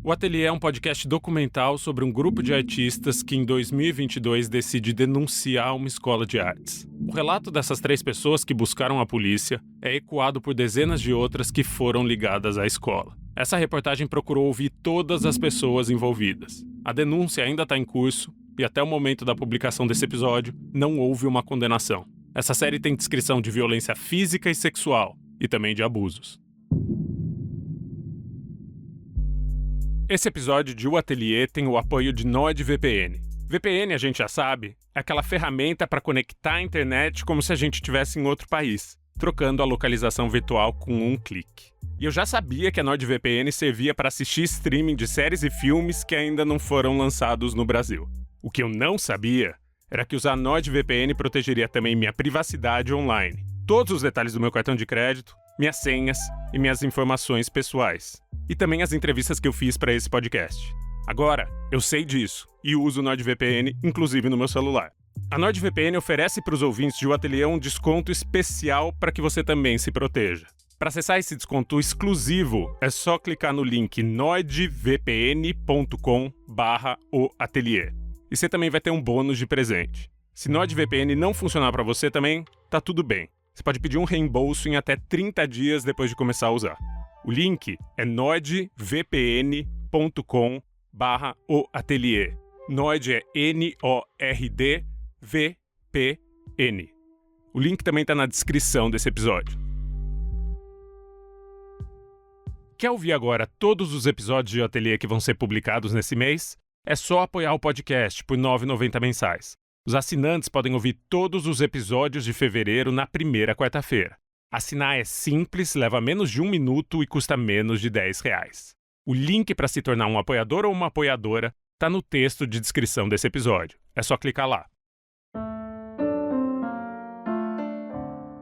O Ateliê é um podcast documental sobre um grupo de artistas que em 2022 decide denunciar uma escola de artes. O relato dessas 3 pessoas que buscaram a polícia é ecoado por dezenas de outras que foram ligadas à escola. Essa reportagem procurou ouvir todas as pessoas envolvidas. A denúncia ainda está em curso e até o momento da publicação desse episódio não houve uma condenação. Essa série tem descrição de violência física e sexual e também de abusos. Esse episódio de O Ateliê tem o apoio de NordVPN. VPN, a gente já sabe, é aquela ferramenta para conectar a internet como se a gente estivesse em outro país, trocando a localização virtual com um clique. E eu já sabia que a NordVPN servia para assistir streaming de séries e filmes que ainda não foram lançados no Brasil. O que eu não sabia era que usar NordVPN protegeria também minha privacidade online, todos os detalhes do meu cartão de crédito, minhas senhas e minhas informações pessoais. E também as entrevistas que eu fiz para esse podcast. Agora, eu sei disso e uso o NordVPN, inclusive no meu celular. A NordVPN oferece para os ouvintes de O Ateliê um desconto especial para que você também se proteja. Para acessar esse desconto exclusivo, é só clicar no link nordvpn.com/oateliê. E você também vai ter um bônus de presente. Se NordVPN não funcionar para você também, tá tudo bem. Você pode pedir um reembolso em até 30 dias depois de começar a usar. O link é nordvpn.com/oateliê. Nord é NORDVPN. O link também está na descrição desse episódio. Quer ouvir agora todos os episódios de O Ateliê que vão ser publicados nesse mês? É só apoiar o podcast por R$ 9,90 mensais. Os assinantes podem ouvir todos os episódios de fevereiro na primeira quarta-feira. Assinar é simples, leva menos de 1 minuto e custa menos de R$10. O link para se tornar um apoiador ou uma apoiadora está no texto de descrição desse episódio. É só clicar lá.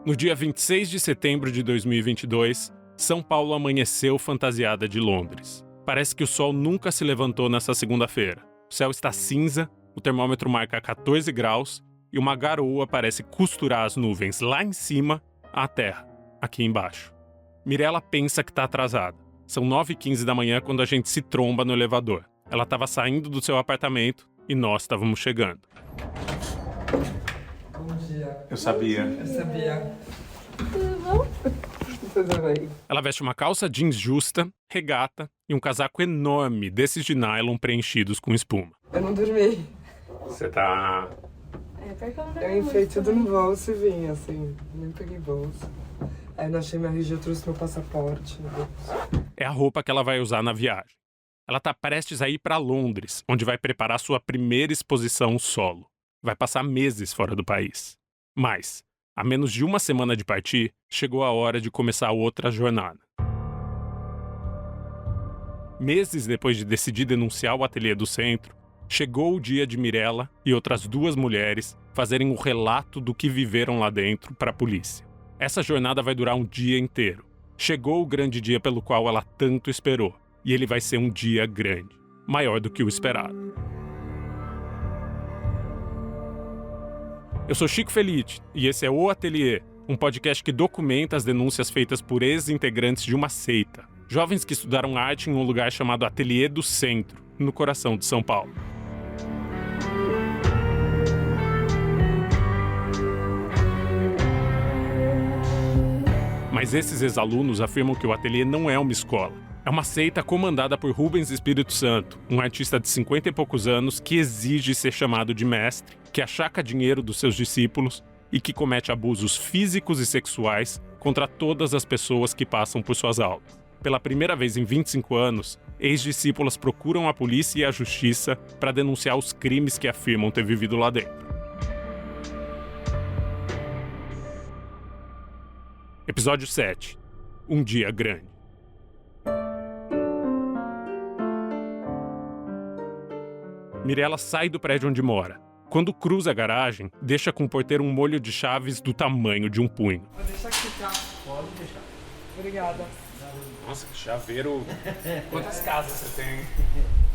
No dia 26 de setembro de 2022, São Paulo amanheceu fantasiada de Londres. Parece que o sol nunca se levantou nessa segunda-feira. O céu está cinza, o termômetro marca 14 graus e uma garoa parece costurar as nuvens lá em cima à terra, aqui embaixo. Mirella pensa que está atrasada. São 9h15 da manhã quando a gente se tromba no elevador. Ela estava saindo do seu apartamento e nós estávamos chegando. Bom dia. Eu sabia. Tudo bom? Tudo bem. Ela veste uma calça jeans justa, regata e um casaco enorme desses de nylon preenchidos com espuma. Eu não dormi. Você tá... Eu enfiei tudo no bolso e vim, assim. Nem peguei bolsa. Aí não achei minha RG, eu trouxe meu passaporte no bolso. É a roupa que ela vai usar na viagem. Ela tá prestes a ir para Londres, onde vai preparar sua primeira exposição solo. Vai passar meses fora do país. Mas, a menos de uma semana de partir, chegou a hora de começar outra jornada. Meses depois de decidir denunciar o Ateliê do Centro, chegou o dia de Mirella e outras 2 mulheres fazerem o relato do que viveram lá dentro para a polícia. Essa jornada vai durar um dia inteiro. Chegou o grande dia pelo qual ela tanto esperou, e ele vai ser um dia grande, maior do que o esperado. Eu sou Chico Felitti e esse é O Ateliê, um podcast que documenta as denúncias feitas por ex-integrantes de uma seita, jovens que estudaram arte em um lugar chamado Ateliê do Centro, no coração de São Paulo. Mas esses ex-alunos afirmam que o Ateliê não é uma escola. É uma seita comandada por Rubens Espírito Santo, um artista de 50 e poucos anos que exige ser chamado de mestre, que achaca dinheiro dos seus discípulos e que comete abusos físicos e sexuais contra todas as pessoas que passam por suas aulas. Pela primeira vez em 25 anos, ex-discípulas procuram a polícia e a justiça para denunciar os crimes que afirmam ter vivido lá dentro. Episódio 7. Um dia grande. Mirella sai do prédio onde mora. Quando cruza a garagem, deixa com o porteiro um molho de chaves do tamanho de um punho. Vou deixar aqui, tá? Pode deixar. Obrigada. Nossa, que chaveiro. Quantas casas você tem?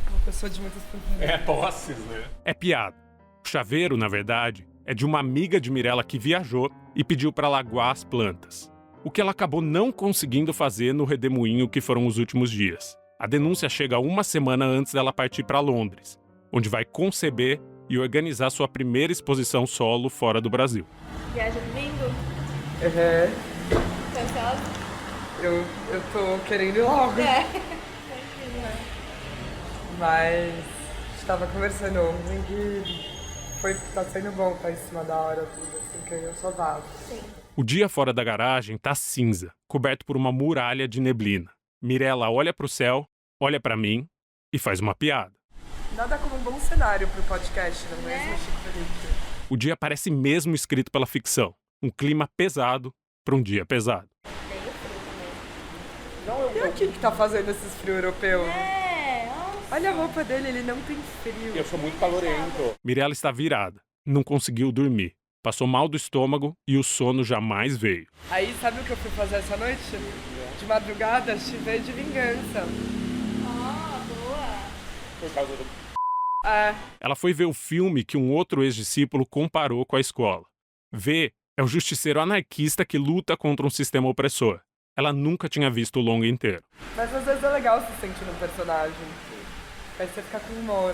Uma pessoa de muitas propriedades. Posses, né? É piada. O chaveiro, na verdade, é de uma amiga de Mirella que viajou e pediu para lagoar as plantas. O que ela acabou não conseguindo fazer no redemoinho que foram os últimos dias. A denúncia chega uma semana antes dela partir para Londres, onde vai conceber e organizar sua primeira exposição solo fora do Brasil. Viaja domingo? Uhum. Tá ansiosa? Eu tô querendo ir logo. Mas a gente tava conversando ontem que tá sendo bom estar em cima da hora, tudo assim, que eu só vazo. Sim. O dia fora da garagem tá cinza, coberto por uma muralha de neblina. Mirella olha pro céu, olha pra mim e faz uma piada. Nada como um bom cenário pro podcast, não é mesmo, Chico Felipe? O dia parece mesmo escrito pela ficção. Um clima pesado pra um dia pesado. E aqui que tá fazendo esses frios europeus? Nossa. Olha a roupa dele, ele não tem frio. Eu sou muito calorento. Mirella está virada. Não conseguiu dormir. Passou mal do estômago e o sono jamais veio. Aí, sabe o que eu fui fazer essa noite? De madrugada, chiver de vingança. Boa. Por causa do... É, Ela foi ver o filme que um outro ex-discípulo comparou com a escola. V é o justiceiro anarquista que luta contra um sistema opressor. Ela nunca tinha visto o longa inteiro. mas às vezes é legal se sentir no personagem. Aí você fica com humor.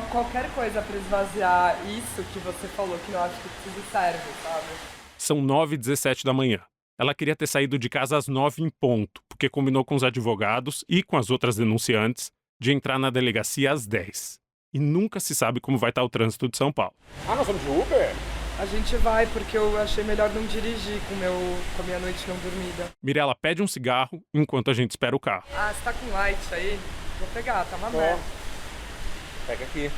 Qualquer coisa pra esvaziar isso que você falou que não acho que precisa e serve, sabe? São 9h17 da manhã. Ela queria ter saído de casa às 9 em ponto, porque combinou com os advogados e com as outras denunciantes de entrar na delegacia às 10. E nunca se sabe como vai estar o trânsito de São Paulo. Ah, nós vamos de Uber? A gente vai porque eu achei melhor não dirigir com a minha noite não dormida. Mirella pede um cigarro enquanto a gente espera o carro. Ah, você tá com light aí? Vou pegar, tá uma merda. Pega aqui.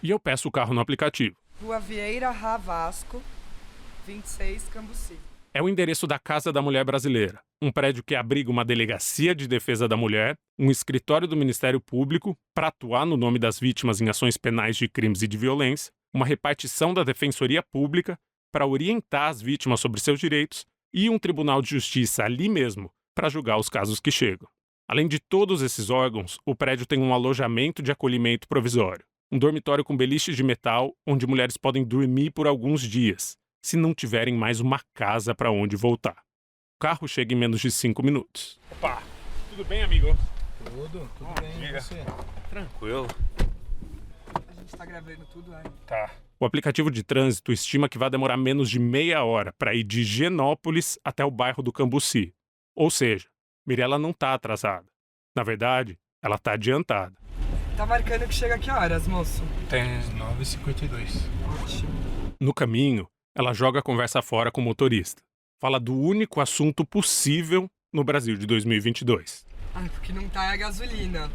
E eu peço o carro no aplicativo. Rua Vieira Ravasco, 26, Cambuci. É o endereço da Casa da Mulher Brasileira, um prédio que abriga uma delegacia de defesa da mulher, um escritório do Ministério Público para atuar no nome das vítimas em ações penais de crimes e de violência, uma repartição da Defensoria Pública para orientar as vítimas sobre seus direitos e um tribunal de justiça ali mesmo para julgar os casos que chegam. Além de todos esses órgãos, o prédio tem um alojamento de acolhimento provisório, um dormitório com beliches de metal onde mulheres podem dormir por alguns dias, se não tiverem mais uma casa para onde voltar. O carro chega em menos de 5 minutos. Opa, tudo bem, amigo? Tudo bem, e diga. você? Tranquilo. A gente tá gravando tudo aí. Tá. O aplicativo de trânsito estima que vai demorar menos de meia hora para ir de Genópolis até o bairro do Cambuci. Ou seja, Mirella não tá atrasada. Na verdade, ela tá adiantada. Tá marcando que chega que horas, moço? Tem. 9h52. Ótimo. No caminho, ela joga a conversa fora com o motorista. Fala do único assunto possível no Brasil de 2022. Ai, porque não tá é a gasolina.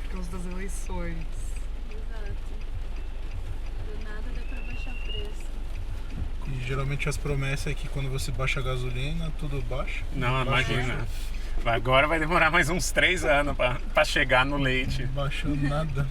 Por causa das eleições. Exato. Do nada dá pra baixar o preço. E geralmente as promessas é que quando você baixa a gasolina, tudo baixa. Não, Baixa, imagina. Agora vai demorar mais uns 3 anos para chegar no leite. Não baixou nada.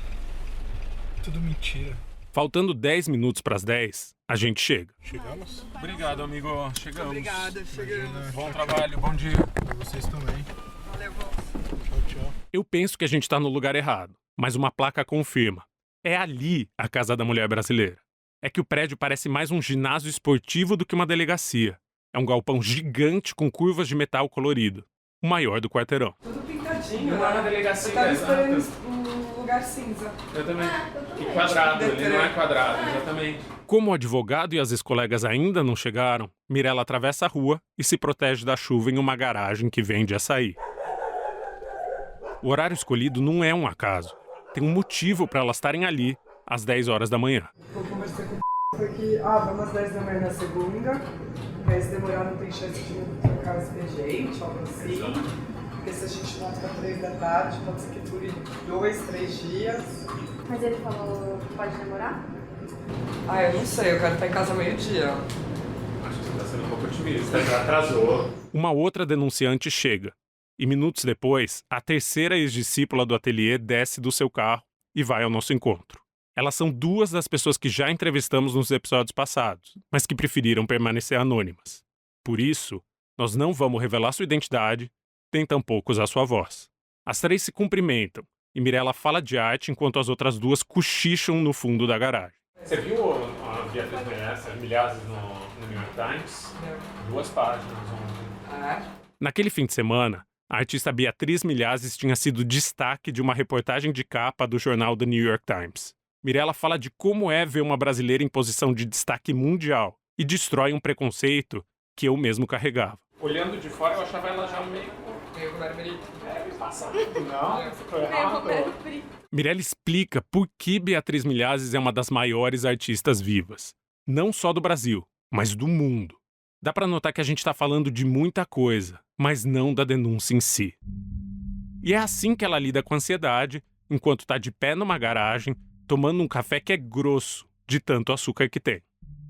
Tudo mentira. Faltando 10 minutos para as 10, a gente chega. Chegamos? Obrigado, amigo. Chegamos. Obrigada, chegamos. Bom trabalho, bom dia. Pra vocês também. Valeu, moço. Tchau. Eu penso que a gente tá no lugar errado, mas uma placa confirma. É ali a Casa da Mulher Brasileira. É que o prédio parece mais um ginásio esportivo do que uma delegacia. É um galpão gigante com curvas de metal colorido. O maior do quarteirão. Tudo pintadinho, Não é né? uma delegacia, Eu tava esperando exato. um lugar cinza. Eu também. Eu também. E quadrado, ele não é quadrado, exatamente. Como o advogado e as ex-colegas ainda não chegaram, Mirella atravessa a rua e se protege da chuva em uma garagem que vende açaí. O horário escolhido não é um acaso. Tem um motivo para elas estarem ali às 10 horas da manhã. Eu conversei com o foi que, vamos às 10 da manhã na segunda, mas se demorar não tem chance de trocar o expediente, algo assim. Porque se a gente volta às 3 da tarde, pode ser que dure 2, 3 dias. Mas ele falou que pode demorar? Eu não sei, eu quero estar em casa meio-dia. Acho que você tá sendo um pouco otimista, já atrasou. Uma outra denunciante chega. E minutos depois, a terceira ex-discípula do ateliê desce do seu carro e vai ao nosso encontro. Elas são 2 das pessoas que já entrevistamos nos episódios passados, mas que preferiram permanecer anônimas. Por isso, nós não vamos revelar sua identidade, nem tampouco usar sua voz. As 3 se cumprimentam, e Mirella fala de arte enquanto as outras 2 cochicham no fundo da garagem. Você viu a Beatriz Meirelles, Milhares no New York Times? 2 páginas ontem. Ah, Naquele fim de semana, A artista Beatriz Milhazes tinha sido destaque de uma reportagem de capa do jornal The New York Times. Mirella fala de como é ver uma brasileira em posição de destaque mundial e destrói um preconceito que eu mesmo carregava. Olhando de fora, eu achava ela já meio passada. Não, ficou errado. Mirella explica por que Beatriz Milhazes é uma das maiores artistas vivas. Não só do Brasil, mas do mundo. Dá pra notar que a gente tá falando de muita coisa, mas não da denúncia em si. E é assim que ela lida com a ansiedade, enquanto tá de pé numa garagem, tomando um café que é grosso, de tanto açúcar que tem.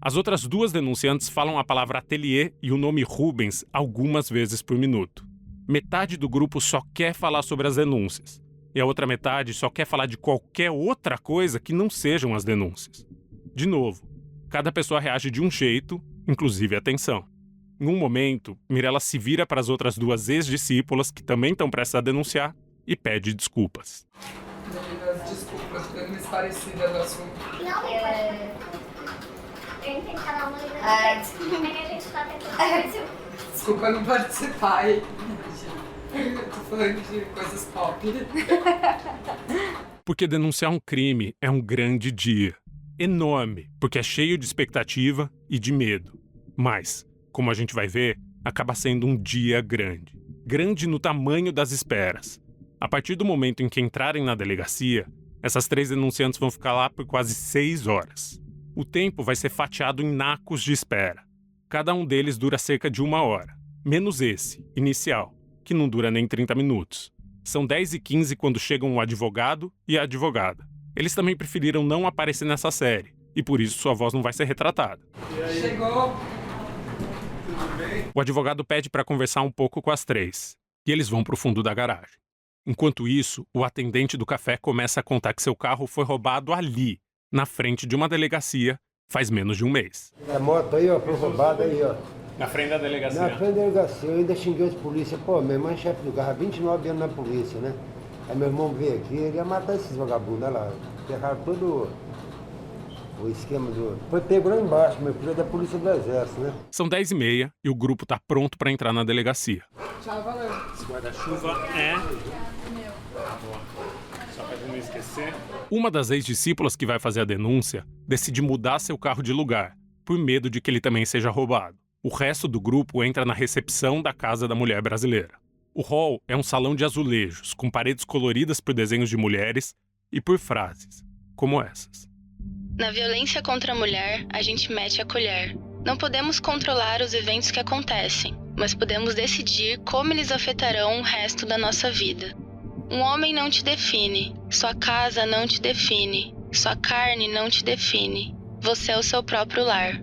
As outras duas denunciantes falam a palavra ateliê e o nome Rubens algumas vezes por minuto. Metade do grupo só quer falar sobre as denúncias, e a outra metade só quer falar de qualquer outra coisa que não sejam as denúncias. De novo, cada pessoa reage de um jeito, inclusive a tensão. Em um momento, Mirella se vira para as outras duas ex-discípulas, que também estão prestes a denunciar, e pede desculpas. Desculpas, foi mais parecida do assunto. Não, eu entendi cada uma das desculpa que a gente tá tentando. Desculpa não participar aí. Eu tô falando de coisas pop. Porque denunciar um crime é um grande dia. Enorme, porque é cheio de expectativa e de medo. Mas, como a gente vai ver, acaba sendo um dia grande. Grande no tamanho das esperas. A partir do momento em que entrarem na delegacia, essas 3 denunciantes vão ficar lá por quase 6 horas. O tempo vai ser fatiado em nacos de espera. Cada um deles dura cerca de 1 hora, menos esse, inicial, que não dura nem 30 minutos. São 10h15 quando chegam o advogado e a advogada. Eles também preferiram não aparecer nessa série, e por isso sua voz não vai ser retratada. Chegou. O advogado pede para conversar um pouco com as 3, e eles vão para o fundo da garagem. Enquanto isso, o atendente do café começa a contar que seu carro foi roubado ali, na frente de uma delegacia, faz menos de 1 mês. A moto aí, ó, foi roubada aí, ó. Na frente da delegacia. Na frente da delegacia, eu ainda xinguei os polícia. Pô, meu irmão é chefe do carro, há 29 anos na polícia, né? Aí meu irmão veio aqui, ele ia matar esses vagabundos, olha lá. Pegaram todo o esquema do... Foi pego lá embaixo, meu filho é da polícia do exército, né? São 10h30 e o grupo tá pronto para entrar na delegacia. Tchau, valeu. Esse guarda-chuva é... Só pra não esquecer. Uma das ex-discípulas que vai fazer a denúncia decide mudar seu carro de lugar, por medo de que ele também seja roubado. O resto do grupo entra na recepção da casa da mulher brasileira. O hall é um salão de azulejos, com paredes coloridas por desenhos de mulheres e por frases, como essas. Na violência contra a mulher, a gente mete a colher. Não podemos controlar os eventos que acontecem, mas podemos decidir como eles afetarão o resto da nossa vida. Um homem não te define, sua casa não te define, sua carne não te define. Você é o seu próprio lar.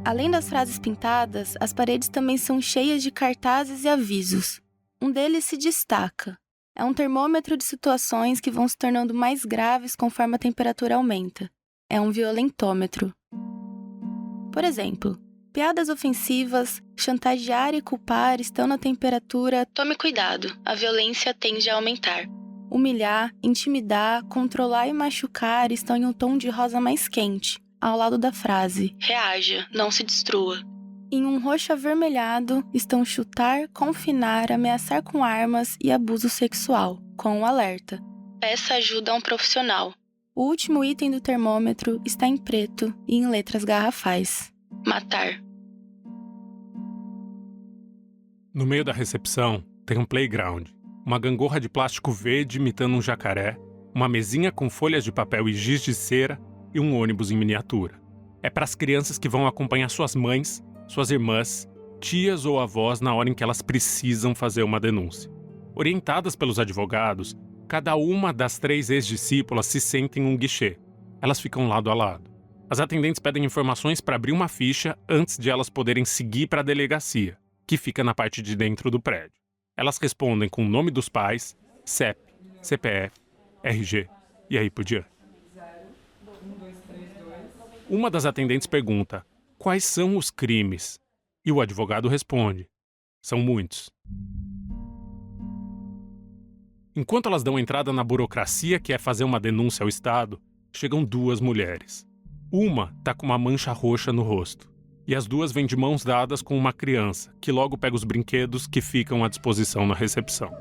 Além das frases pintadas, as paredes também são cheias de cartazes e avisos. Um deles se destaca. É um termômetro de situações que vão se tornando mais graves conforme a temperatura aumenta. É um violentômetro. Por exemplo, piadas ofensivas, chantagear e culpar estão na temperatura "tome cuidado, a violência tende a aumentar". Humilhar, intimidar, controlar e machucar estão em um tom de rosa mais quente, ao lado da frase "reaja, não se destrua". Em um roxo avermelhado estão chutar, confinar, ameaçar com armas e abuso sexual, com um alerta: peça ajuda a um profissional. O último item do termômetro está em preto e em letras garrafais: matar. No meio da recepção, tem um playground, uma gangorra de plástico verde imitando um jacaré, uma mesinha com folhas de papel e giz de cera e um ônibus em miniatura. É para as crianças que vão acompanhar suas mães, suas irmãs, tias ou avós na hora em que elas precisam fazer uma denúncia. Orientadas pelos advogados, cada uma das 3 ex-discípulas se senta em um guichê. Elas ficam lado a lado. As atendentes pedem informações para abrir uma ficha antes de elas poderem seguir para a delegacia, que fica na parte de dentro do prédio. Elas respondem com o nome dos pais, CEP, CPF, RG e aí por diante. Uma das atendentes pergunta: quais são os crimes? E o advogado responde: são muitos. Enquanto elas dão entrada na burocracia que é fazer uma denúncia ao Estado, chegam 2 mulheres. Uma tá com uma mancha roxa no rosto. E as duas vêm de mãos dadas com uma criança, que logo pega os brinquedos que ficam à disposição na recepção.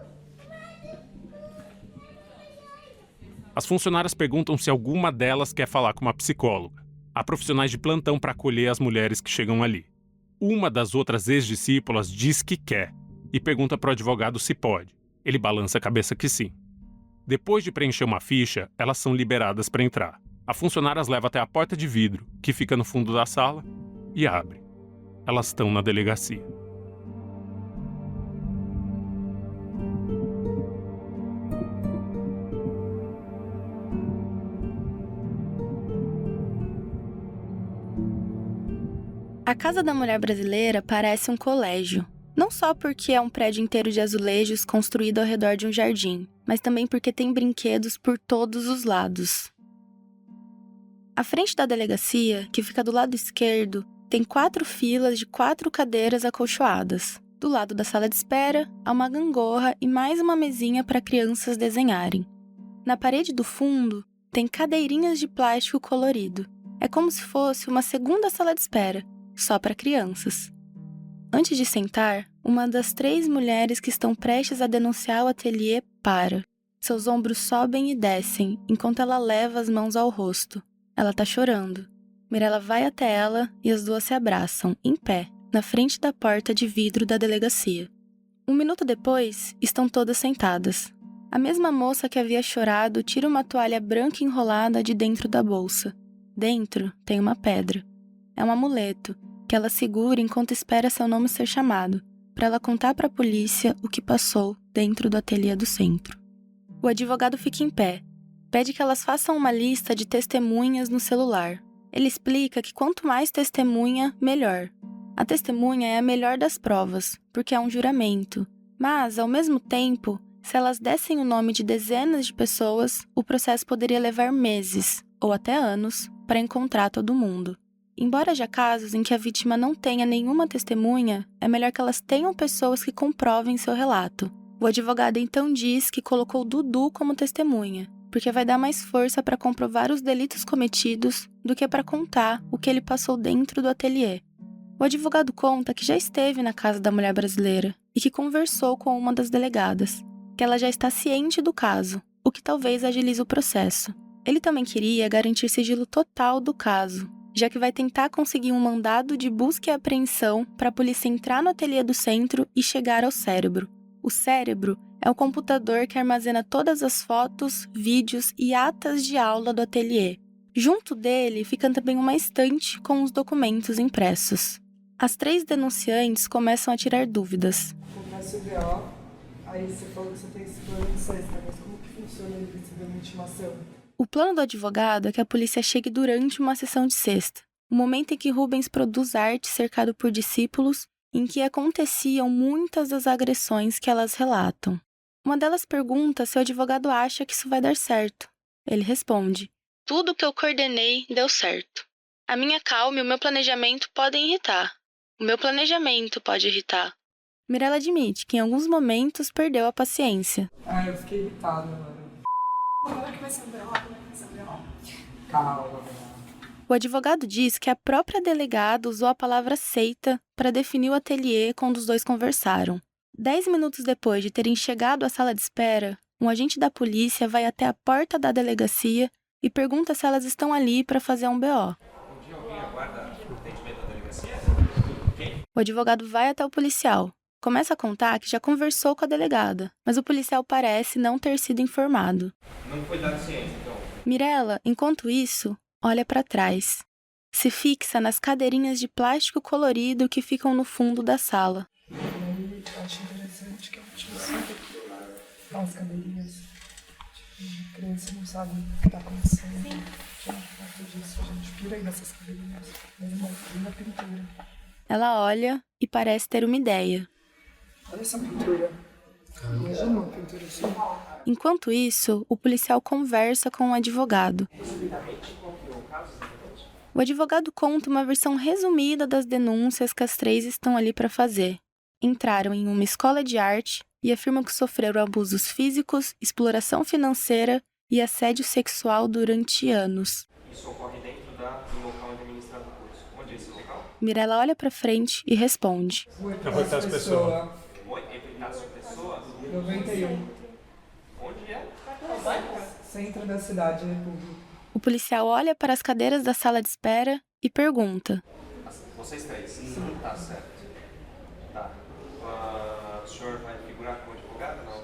As funcionárias perguntam se alguma delas quer falar com uma psicóloga. Há profissionais de plantão para acolher as mulheres que chegam ali. Uma das outras ex-discípulas diz que quer e pergunta para o advogado se pode. Ele balança a cabeça que sim. Depois de preencher uma ficha, elas são liberadas para entrar. A funcionária as leva até a porta de vidro, que fica no fundo da sala, e abre. Elas estão na delegacia. A Casa da Mulher Brasileira parece um colégio. Não só porque é um prédio inteiro de azulejos construído ao redor de um jardim, mas também porque tem brinquedos por todos os lados. À frente da delegacia, que fica do lado esquerdo, tem 4 filas de 4 cadeiras acolchoadas. Do lado da sala de espera, há uma gangorra e mais uma mesinha para crianças desenharem. Na parede do fundo, tem cadeirinhas de plástico colorido. É como se fosse uma segunda sala de espera, só para crianças. Antes de sentar, uma das 3 mulheres que estão prestes a denunciar o ateliê para. Seus ombros sobem e descem, enquanto ela leva as mãos ao rosto. Ela tá chorando. Mirella vai até ela e as duas se abraçam, em pé, na frente da porta de vidro da delegacia. 1 minuto depois, estão todas sentadas. A mesma moça que havia chorado tira uma toalha branca enrolada de dentro da bolsa. Dentro tem uma pedra. É um amuleto, que ela segura enquanto espera seu nome ser chamado, para ela contar para a polícia o que passou dentro do ateliê do centro. O advogado fica em pé, pede que elas façam uma lista de testemunhas no celular. Ele explica que quanto mais testemunha, melhor. A testemunha é a melhor das provas, porque é um juramento. Mas, ao mesmo tempo, se elas dessem o nome de dezenas de pessoas, o processo poderia levar meses, ou até anos, para encontrar todo mundo. Embora haja casos em que a vítima não tenha nenhuma testemunha, é melhor que elas tenham pessoas que comprovem seu relato. O advogado então diz que colocou Dudu como testemunha, porque vai dar mais força para comprovar os delitos cometidos do que para contar o que ele passou dentro do ateliê. O advogado conta que já esteve na Casa da Mulher Brasileira e que conversou com uma das delegadas, que ela já está ciente do caso, o que talvez agilize o processo. Ele também queria garantir sigilo total do caso, já que vai tentar conseguir um mandado de busca e apreensão para a polícia entrar no ateliê do centro e chegar ao cérebro. O cérebro é o computador que armazena todas as fotos, vídeos e atas de aula do ateliê. Junto dele fica também uma estante com os documentos impressos. As 3 denunciantes começam a tirar dúvidas. Começa o BO, aí você falou que você tem esse plano de sexta, mas como que funciona ele receber uma intimação? O plano do advogado é que a polícia chegue durante uma sessão de sexta, o momento em que Rubens produz arte cercado por discípulos, em que aconteciam muitas das agressões que elas relatam. Uma delas pergunta se o advogado acha que isso vai dar certo. Ele responde: "Tudo que eu coordenei deu certo. A minha calma e o meu planejamento podem irritar. O meu planejamento pode irritar." Mirella admite que em alguns momentos perdeu a paciência. Ah, eu fiquei irritada, mano. Como que vai ser o BO? Calma. O advogado diz que a própria delegada usou a palavra seita para definir o ateliê quando os dois conversaram. 10 minutos depois de terem chegado à sala de espera, um agente da polícia vai até a porta da delegacia e pergunta se elas estão ali para fazer um BO. O advogado vai até o policial. Começa a contar que já conversou com a delegada, mas o policial parece não ter sido informado. Não foi dado ciência, então. Mirella, enquanto isso, olha para trás. Se fixa nas cadeirinhas de plástico colorido que ficam no fundo da sala. E aí, eu acho interessante que a gente sempre as cadeirinhas. A criança não sabe o que está acontecendo. Sim. A gente pira aí nessas cadeirinhas. Mas uma linda pintura. Ela olha e parece ter uma ideia. Olha essa pintura. Imagina uma pintura assim. Enquanto isso, o policial conversa com o advogado. O advogado conta uma versão resumida das denúncias que as 3 estão ali para fazer. Entraram em uma escola de arte e afirmam que sofreram abusos físicos, exploração financeira e assédio sexual durante anos. Isso ocorre dentro do local onde é ministrado o curso. Onde é esse local? Mirella olha pra frente e responde. Oitas pessoas. 91. Onde é? Centro da cidade, República. O policial olha para as cadeiras da sala de espera e pergunta. Vocês três? Sim. Tá certo. Tá. O senhor vai figurar como advogado? Não.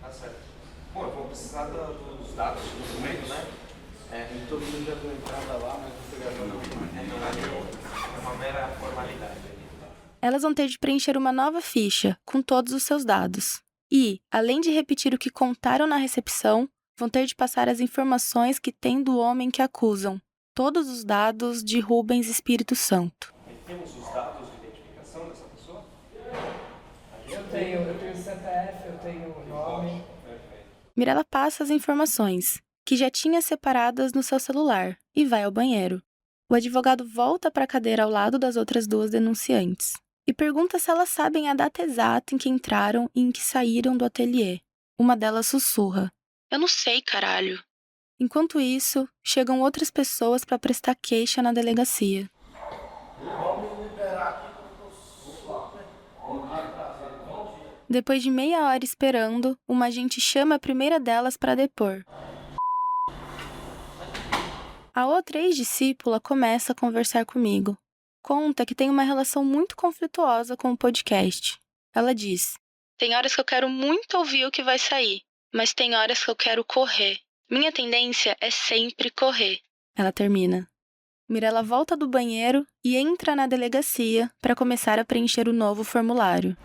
Tá certo. Bom, eu vou precisar dos dados do documento, né? Todo mundo já deu entrada lá, mas não pegaram não. É uma mera formalidade. Elas vão ter de preencher uma nova ficha com todos os seus dados. E, além de repetir o que contaram na recepção, vão ter de passar as informações que têm do homem que acusam. Todos os dados de Rubens Espírito Santo. E temos os dados de identificação dessa pessoa? Eu tenho CPF, eu tenho nome. Mirella passa as informações, que já tinha separadas no seu celular, e vai ao banheiro. O advogado volta para a cadeira ao lado das outras duas denunciantes e pergunta se elas sabem a data exata em que entraram e em que saíram do ateliê. Uma delas sussurra. Eu não sei, caralho. Enquanto isso, chegam outras pessoas para prestar queixa na delegacia. Depois de meia hora esperando, uma agente chama a primeira delas para depor. A outra ex-discípula começa a conversar comigo. Conta que tem uma relação muito conflituosa com o podcast. Ela diz: tem horas que eu quero muito ouvir o que vai sair, mas tem horas que eu quero correr. Minha tendência é sempre correr. Ela termina. Mirella volta do banheiro e entra na delegacia para começar a preencher o novo formulário.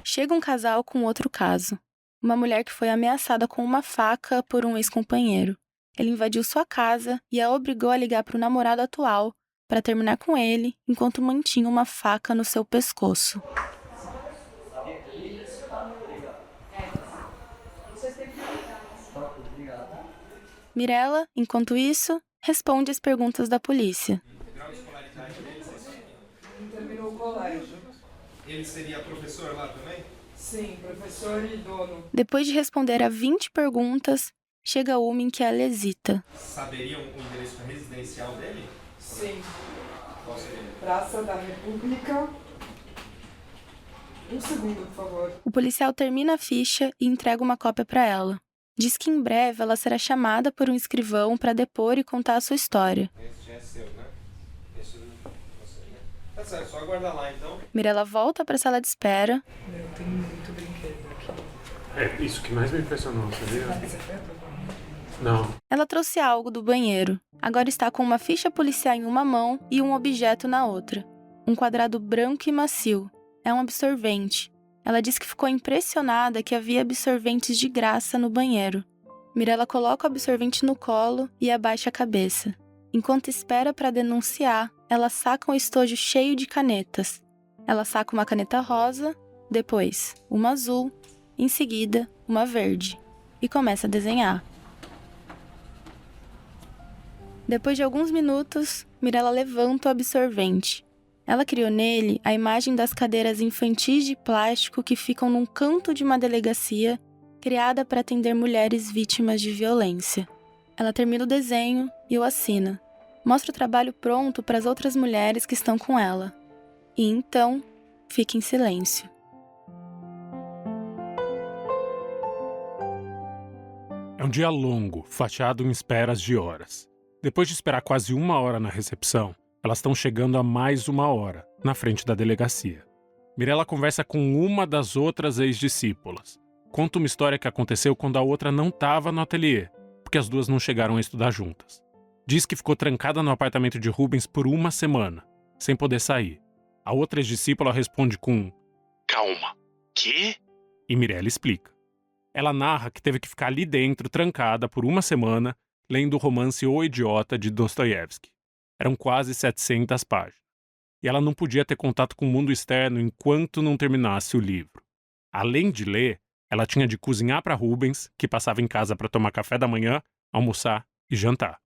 Chega um casal com outro caso. Uma mulher que foi ameaçada com uma faca por um ex-companheiro. Ele invadiu sua casa e a obrigou a ligar para o namorado atual para terminar com ele enquanto mantinha uma faca no seu pescoço. Mirella, enquanto isso, responde as perguntas da polícia. Terminou o colégio. Ele seria professor lá também? Sim, professor e dono. Depois de responder a 20 perguntas, chega uma em que ela hesita. Saberiam o endereço residencial dele? Sim. Qual seria? Praça da República. Um segundo, por favor. O policial termina a ficha e entrega uma cópia para ela. Diz que em breve ela será chamada por um escrivão para depor e contar a sua história. Esse já é seu, né? Esse você, né? Tá certo, só aguarda lá então. Mirella volta para a sala de espera. Meu, tem muito brinquedo aqui. É isso que mais me impressionou, sabia? Você quer? Não. Ela trouxe algo do banheiro. Agora está com uma ficha policial em uma mão e um objeto na outra. Um quadrado branco e macio. É um absorvente. Ela diz que ficou impressionada que havia absorventes de graça no banheiro. Mirella coloca o absorvente no colo e abaixa a cabeça. Enquanto espera para denunciar, ela saca um estojo cheio de canetas. Ela saca uma caneta rosa, depois uma azul, em seguida uma verde, e começa a desenhar. Depois de alguns minutos, Mirella levanta o absorvente. Ela criou nele a imagem das cadeiras infantis de plástico que ficam num canto de uma delegacia criada para atender mulheres vítimas de violência. Ela termina o desenho e o assina. Mostra o trabalho pronto para as outras mulheres que estão com ela. E então, fica em silêncio. É um dia longo, fatiado em esperas de horas. Depois de esperar quase 1 hora na recepção, elas estão chegando a mais 1 hora, na frente da delegacia. Mirella conversa com uma das outras ex-discípulas. Conta uma história que aconteceu quando a outra não estava no ateliê, porque as duas não chegaram a estudar juntas. Diz que ficou trancada no apartamento de Rubens por 1 semana, sem poder sair. A outra ex-discípula responde com: calma, quê? E Mirella explica. Ela narra que teve que ficar ali dentro, trancada por 1 semana, lendo o romance O Idiota, de Dostoiévski. Eram quase 700 páginas. E ela não podia ter contato com o mundo externo enquanto não terminasse o livro. Além de ler, ela tinha de cozinhar para Rubens, que passava em casa para tomar café da manhã, almoçar e jantar.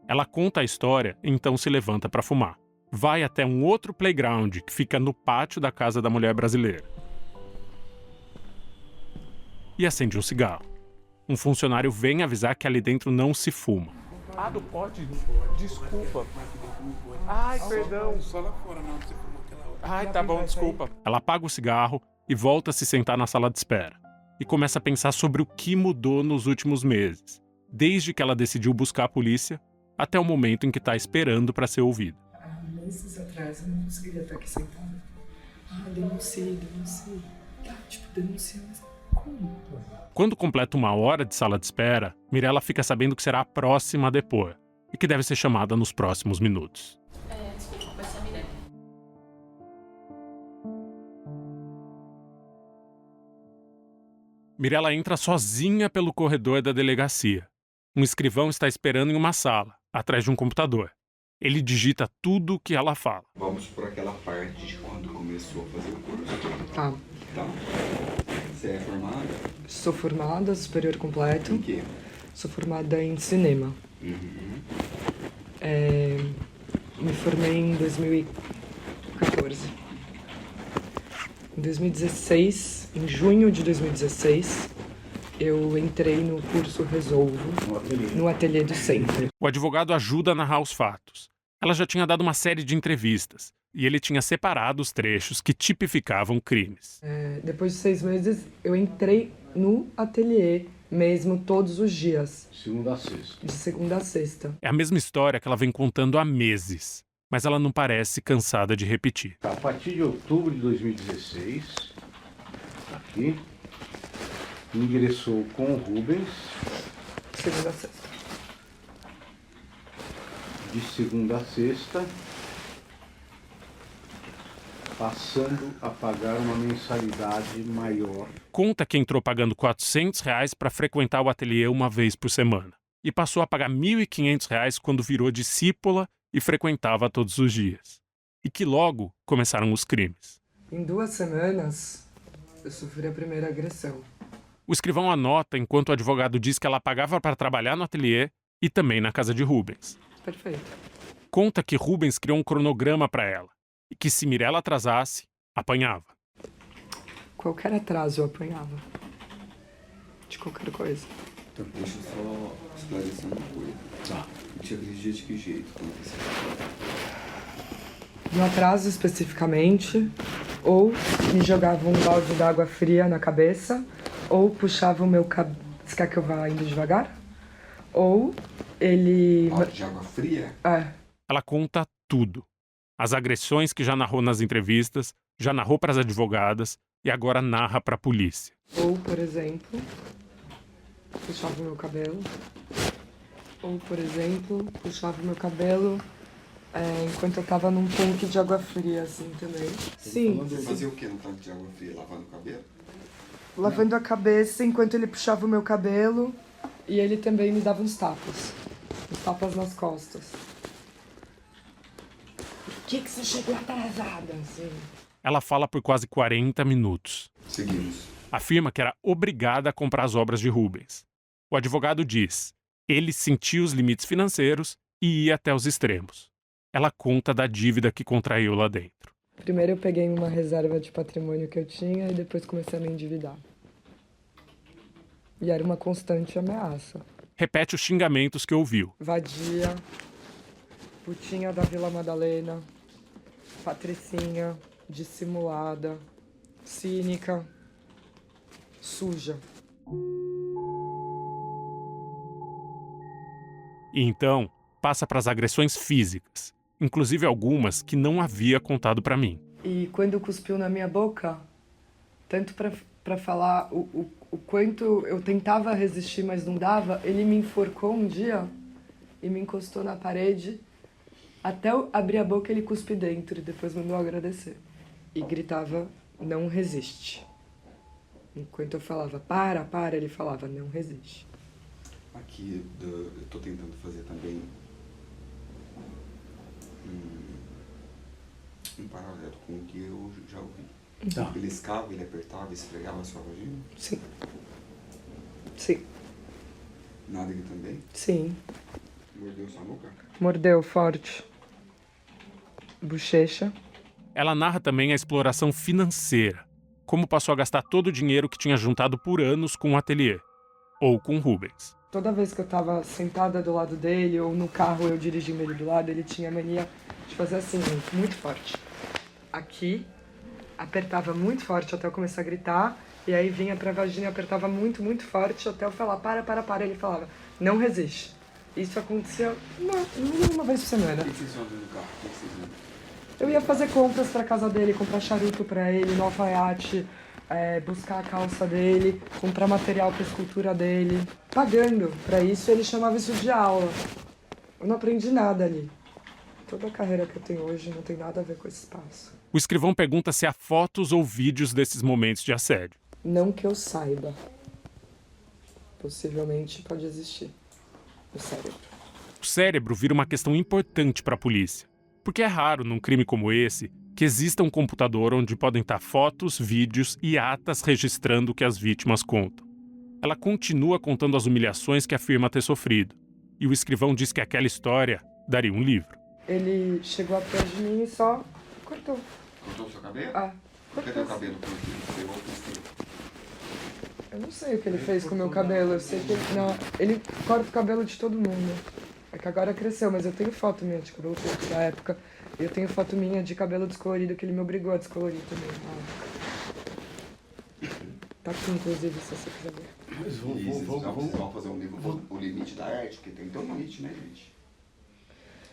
Ela conta a história e então se levanta para fumar. Vai até um outro playground que fica no pátio da casa da mulher brasileira. e acende um cigarro. Um funcionário vem avisar que ali dentro não se fuma. Ah, não pode? Desculpa. Ai, perdão. Só lá fora, não. Você falou aquela outra. Ai, tá bom, desculpa. Ela apaga o cigarro e volta a se sentar na sala de espera. E começa a pensar sobre o que mudou nos últimos meses, desde que ela decidiu buscar a polícia até o momento em que está esperando para ser ouvida. Há meses atrás eu não conseguiria estar aqui sentada. Denunciei. Tá, denunciei, mas como? Quando completa 1 hora de sala de espera, Mirella fica sabendo que será a próxima a depor e que deve ser chamada nos próximos minutos. Desculpa, vai ser a Mirella. Mirella entra sozinha pelo corredor da delegacia. Um escrivão está esperando em uma sala, atrás de um computador. Ele digita tudo o que ela fala. Vamos por aquela parte de quando começou a fazer o curso. Tá. Tá. Você é formada? Sou formada, superior completo. Em quê? Sou formada em cinema. Uhum. Me formei em 2014. Em 2016, em junho de 2016, eu entrei no curso Resolvo, no ateliê do centro. O advogado ajuda a narrar os fatos. Ela já tinha dado uma série de entrevistas e ele tinha separado os trechos que tipificavam crimes. Depois de 6 meses, eu entrei no ateliê mesmo todos os dias. Segunda a sexta. De segunda a sexta. É a mesma história que ela vem contando há meses, mas ela não parece cansada de repetir. A partir de outubro de 2016, aqui, ingressou com o Rubens, Segunda a sexta. de segunda a sexta, passando a pagar uma mensalidade maior. Conta que entrou pagando R$400 para frequentar o ateliê uma vez por semana e passou a pagar R$1.500 quando virou discípula e frequentava todos os dias. E que logo começaram os crimes. Em 2 semanas, eu sofri a primeira agressão. O escrivão anota enquanto o advogado diz que ela pagava para trabalhar no ateliê e também na casa de Rubens. Perfeito. Conta que Rubens criou um cronograma para ela e que se Mirella atrasasse, apanhava. Qualquer atraso eu apanhava. De qualquer coisa. Então, deixa eu só esclarecer uma coisa. Tá. Eu te agredi de que jeito? No atraso especificamente, ou me jogavam um balde d'água fria na cabeça, ou puxavam o meu cabelo. Você quer que eu vá indo devagar? Ou ele. Balde de água fria? Ela conta tudo. As agressões que já narrou nas entrevistas, já narrou para as advogadas e agora narra para a polícia. Ou, por exemplo, puxava o meu cabelo. Ou, por exemplo, puxava o meu cabelo enquanto eu tava num tanque de água fria, assim, também. Sim. Você fazia o que no tanque de água fria? Lavando o cabelo? Lavando a cabeça enquanto ele puxava o meu cabelo e ele também me dava uns tapas. Uns tapas nas costas. Por que você chegou atrasada, assim? Ela fala por quase 40 minutos. Seguimos. Afirma que era obrigada a comprar as obras de Rubens. O advogado diz, ele sentia os limites financeiros e ia até os extremos. Ela conta da dívida que contraiu lá dentro. Primeiro eu peguei uma reserva de patrimônio que eu tinha e depois comecei a me endividar. E era uma constante ameaça. Repete os xingamentos que ouviu. Vadia, putinha da Vila Madalena, patricinha, dissimulada, cínica, suja. E então, passa para as agressões físicas, inclusive algumas que não havia contado para mim. E quando cuspiu na minha boca, tanto para falar o quanto eu tentava resistir, mas não dava, ele me enforcou um dia e me encostou na parede. Até eu abrir a boca, ele cuspe dentro e depois mandou agradecer. E gritava, não resiste. Enquanto eu falava, para, ele falava, não resiste. Aqui eu tô tentando fazer também um paralelo com o que eu já ouvi. Tá. Ele escava, ele apertava, esfregava a sua vagina? Sim. Sim. Nádega também? Sim. Mordeu sua nuca? Mordeu forte. Bochecha. Ela narra também a exploração financeira. como passou a gastar todo o dinheiro que tinha juntado por anos com o ateliê, ou com Rubens. Toda vez que eu tava sentada do lado dele, ou no carro eu dirigindo ele do lado, ele tinha a mania de fazer assim, muito forte. Aqui, apertava muito forte até eu começar a gritar, e aí vinha pra vagina e apertava muito, muito forte até eu falar, para. Ele falava, não resiste. Isso acontecia uma vez por semana. O que vocês fazem no carro? O que vocês fazem? Eu ia fazer compras pra casa dele, comprar charuto pra ele, no alfaiate, buscar a calça dele, comprar material pra escultura dele. Pagando pra isso, ele chamava isso de aula. Eu não aprendi nada ali. Toda a carreira que eu tenho hoje não tem nada a ver com esse espaço. O escrivão pergunta se há fotos ou vídeos desses momentos de assédio. Não que eu saiba. Possivelmente pode existir. O cérebro. O cérebro vira uma questão importante para a polícia, porque é raro, num crime como esse, que exista um computador onde podem estar fotos, vídeos e atas registrando o que as vítimas contam. Ela continua contando as humilhações que afirma ter sofrido, e o escrivão diz que aquela história daria um livro. Ele chegou atrás de mim e só cortou. Cortou o seu cabelo? Ah, Cadê cortou. o cabelo? Pegou o pincel. Eu não sei o que ele fez com o meu cabelo. Eu sei que ele corta o cabelo de todo mundo. É que agora cresceu, mas eu tenho foto minha de cabelo curto da época. E eu tenho foto minha de cabelo descolorido que ele me obrigou a descolorir também. Tá aqui, inclusive, se você quiser ver. Mas vocês vão fazer um livro, o limite da arte, que tem que ter um limite, né, gente?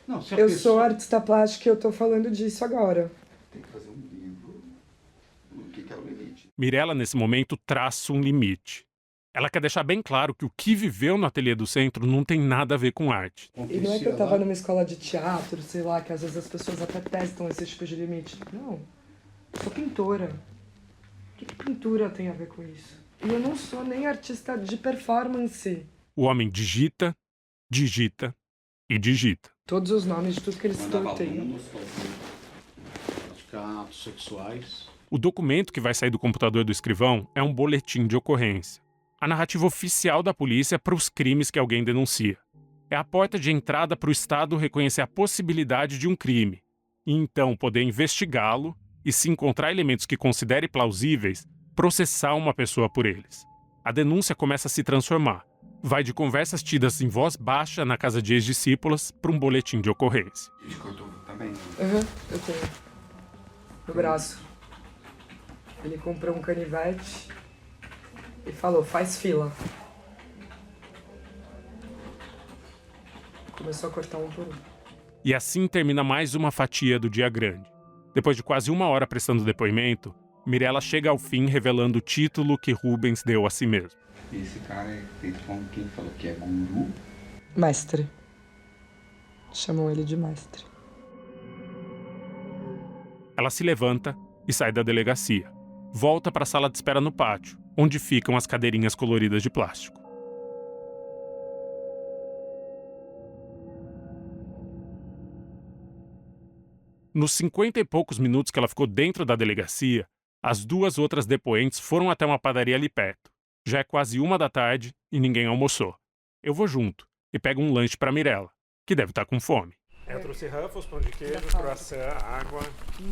Não, se a Eu pessoa- sou artista plástica e eu tô falando disso agora. Tem que fazer um livro. O que é o limite? Mirella, nesse momento, traça um limite. Ela quer deixar bem claro que o que viveu no ateliê do centro não tem nada a ver com arte. E não é que eu tava numa escola de teatro, sei lá, que às vezes as pessoas até testam esse tipo de limite. Não. Eu sou pintora. O que pintura tem a ver com isso? E eu não sou nem artista de performance. O homem digita, digita e digita. Todos os nomes de tudo que ele citou eu tenho. Alunos fazer. Praticar atos sexuais. O documento que vai sair do computador do escrivão é um boletim de ocorrência. A narrativa oficial da polícia para os crimes que alguém denuncia. É a porta de entrada para o Estado reconhecer a possibilidade de um crime, e então poder investigá-lo e, se encontrar elementos que considere plausíveis, processar uma pessoa por eles. A denúncia começa a se transformar. Vai de conversas tidas em voz baixa na casa de ex-discípulas para um boletim de ocorrência. A gente cortou também. Eu tenho. No braço. Ele comprou um canivete e falou, faz fila. Começou a cortar um por um. E assim termina mais uma fatia do dia grande. Depois de quase 1 hora prestando depoimento, Mirella chega ao fim revelando o título que Rubens deu a si mesmo. Esse cara é feito como quem falou que é guru. Mestre. Chamam ele de mestre. Ela se levanta e sai da delegacia. Volta para a sala de espera no pátio, onde ficam as cadeirinhas coloridas de plástico. Nos 50 e poucos minutos que ela ficou dentro da delegacia, as 2 outras depoentes foram até uma padaria ali perto. Já é quase 1 da tarde e ninguém almoçou. Eu vou junto e pego um lanche para Mirella, que deve estar com fome. Eu trouxe Ruffles, pão de queijo, croissant, água.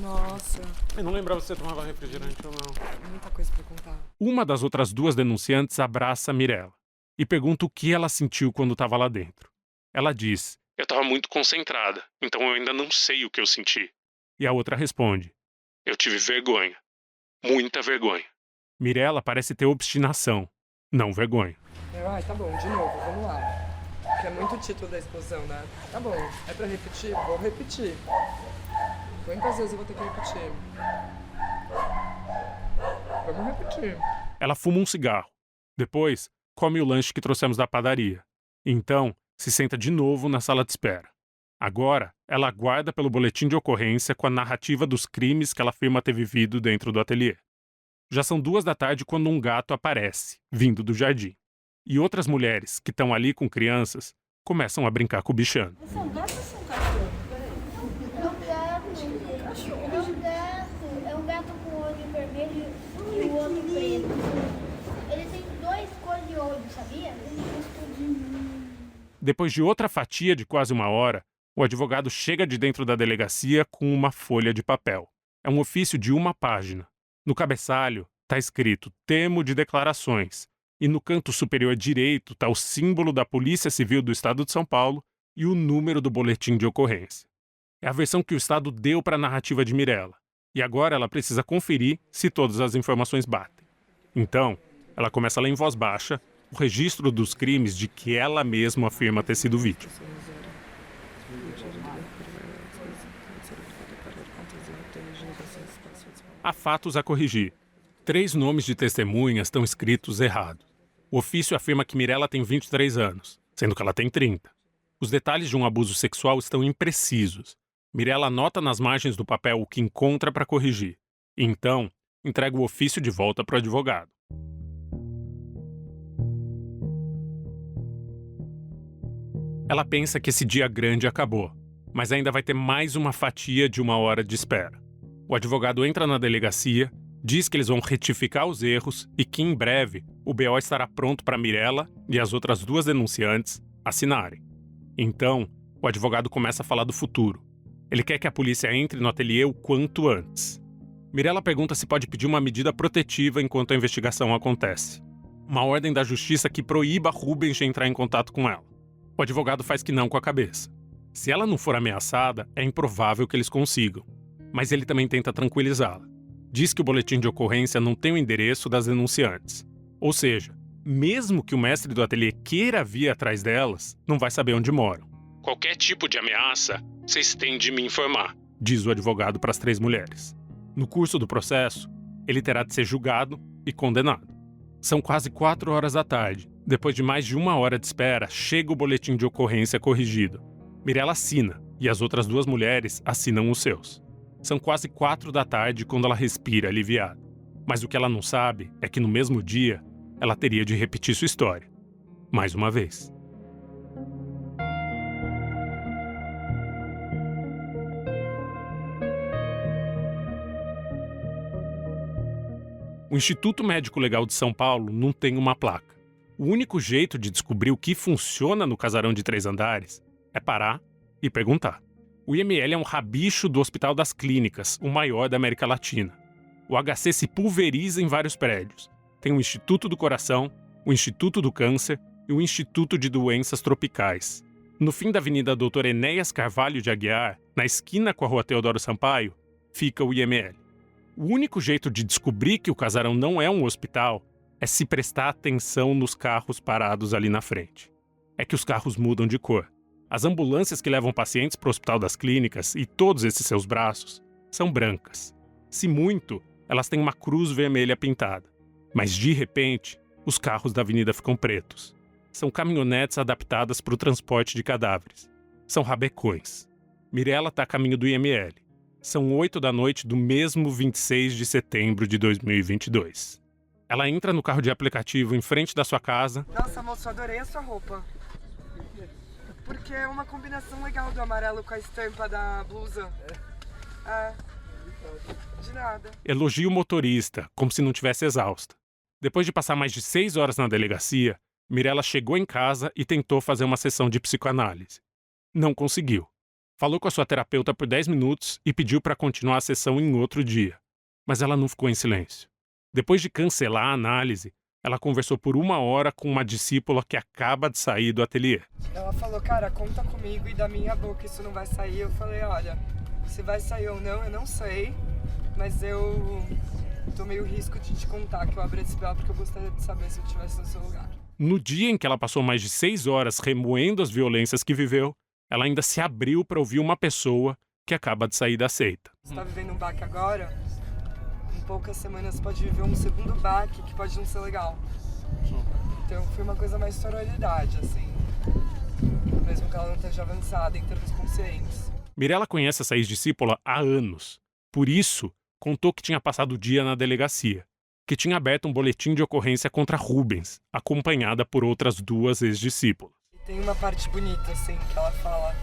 Nossa, Eu não lembrava se você tomava refrigerante ou não. muita coisa pra contar. Uma das outras 2 denunciantes abraça a Mirella e pergunta o que ela sentiu quando estava lá dentro. Ela diz: "Eu estava muito concentrada, então eu ainda não sei o que eu senti." E a outra responde: "Eu tive vergonha. Muita vergonha." Mirella parece ter obstinação, não vergonha. Ai, tá bom, de novo, vamos lá. Que é muito o título da exposição, né? Tá bom, é pra repetir? Vou repetir. Quantas vezes eu vou ter que repetir? Vamos repetir. Ela fuma um cigarro. Depois, come o lanche que trouxemos da padaria. Então, se senta de novo na sala de espera. Agora, ela aguarda pelo boletim de ocorrência com a narrativa dos crimes que ela afirma ter vivido dentro do ateliê. Já são 2 da tarde quando um gato aparece, vindo do jardim. E outras mulheres, que estão ali com crianças, começam a brincar com o bichano. Você é um gato ou você é um cachorro? É um gato. É um gato. É um gato com o olho vermelho e o outro preto. Ele tem 2 cores de olho, sabia? Depois de outra fatia de quase 1 hora, o advogado chega de dentro da delegacia com uma folha de papel. É um ofício de 1 página. No cabeçalho, está escrito Termo de Declarações, e no canto superior direito está o símbolo da Polícia Civil do Estado de São Paulo e o número do boletim de ocorrência. É a versão que o Estado deu para a narrativa de Mirella, e agora ela precisa conferir se todas as informações batem. Então, ela começa a ler em voz baixa o registro dos crimes de que ela mesma afirma ter sido vítima. Há fatos a corrigir. 3 nomes de testemunhas estão escritos errados. O ofício afirma que Mirella tem 23 anos, sendo que ela tem 30. Os detalhes de um abuso sexual estão imprecisos. Mirella anota nas margens do papel o que encontra para corrigir. E então, entrega o ofício de volta para o advogado. Ela pensa que esse dia grande acabou, mas ainda vai ter mais uma fatia de 1 hora de espera. O advogado entra na delegacia, diz que eles vão retificar os erros e que, em breve, o BO estará pronto para Mirella e as outras 2 denunciantes assinarem. Então, o advogado começa a falar do futuro. Ele quer que a polícia entre no ateliê o quanto antes. Mirella pergunta se pode pedir uma medida protetiva enquanto a investigação acontece. Uma ordem da justiça que proíba Rubens de entrar em contato com ela. O advogado faz que não com a cabeça. Se ela não for ameaçada, é improvável que eles consigam. Mas ele também tenta tranquilizá-la. Diz que o boletim de ocorrência não tem o endereço das denunciantes. Ou seja, mesmo que o mestre do ateliê queira vir atrás delas, não vai saber onde moram. Qualquer tipo de ameaça, vocês têm de me informar, diz o advogado para as 3 mulheres. No curso do processo, ele terá de ser julgado e condenado. São quase 4 horas da tarde. Depois de mais de 1 hora de espera, chega o boletim de ocorrência corrigido. Mirella assina e as outras 2 mulheres assinam os seus. São quase 4 da tarde quando ela respira aliviada. Mas o que ela não sabe é que no mesmo dia, ela teria de repetir sua história. Mais uma vez. O Instituto Médico Legal de São Paulo não tem uma placa. O único jeito de descobrir o que funciona no casarão de 3 andares é parar e perguntar. O IML é um rabicho do Hospital das Clínicas, o maior da América Latina. O HC se pulveriza em vários prédios. Tem o Instituto do Coração, o Instituto do Câncer e o Instituto de Doenças Tropicais. No fim da Avenida Dr. Enéas Carvalho de Aguiar, na esquina com a Rua Teodoro Sampaio, fica o IML. O único jeito de descobrir que o casarão não é um hospital é se prestar atenção nos carros parados ali na frente. É que os carros mudam de cor. As ambulâncias que levam pacientes para o Hospital das Clínicas e todos esses seus braços são brancas. Se muito, elas têm uma cruz vermelha pintada. Mas, de repente, os carros da avenida ficam pretos. São caminhonetes adaptadas para o transporte de cadáveres. São rabecões. Mirella está a caminho do IML. São 8 da noite do mesmo 26 de setembro de 2022. Ela entra no carro de aplicativo em frente da sua casa. Nossa, moço, adorei a sua roupa. Porque é uma combinação legal do amarelo com a estampa da blusa. De nada. Elogia o motorista, como se não tivesse exausta. Depois de passar mais de 6 horas na delegacia, Mirella chegou em casa e tentou fazer uma sessão de psicoanálise. Não conseguiu. Falou com a sua terapeuta por 10 minutos e pediu para continuar a sessão em outro dia. Mas ela não ficou em silêncio. Depois de cancelar a análise, ela conversou por 1 hora com uma discípula que acaba de sair do ateliê. Ela falou, cara, conta comigo e da minha boca isso não vai sair. Eu falei, olha, se vai sair ou não, eu não sei. Mas eu tomei o risco de te contar que eu abri esse BO porque eu gostaria de saber se eu estivesse no seu lugar. No dia em que ela passou mais de 6 horas remoendo as violências que viveu, ela ainda se abriu para ouvir uma pessoa que acaba de sair da seita. Você está vivendo um baque agora? Em poucas semanas você pode viver um segundo baque que pode não ser legal. Então foi uma coisa mais sororidade, assim. Mesmo que ela não esteja avançada em termos conscientes. Mirella conhece essa ex-discípula há anos. Por isso, contou que tinha passado o dia na delegacia, que tinha aberto um boletim de ocorrência contra Rubens, acompanhada por outras 2 ex-discípulas. Tem uma parte bonita, assim, que ela fala,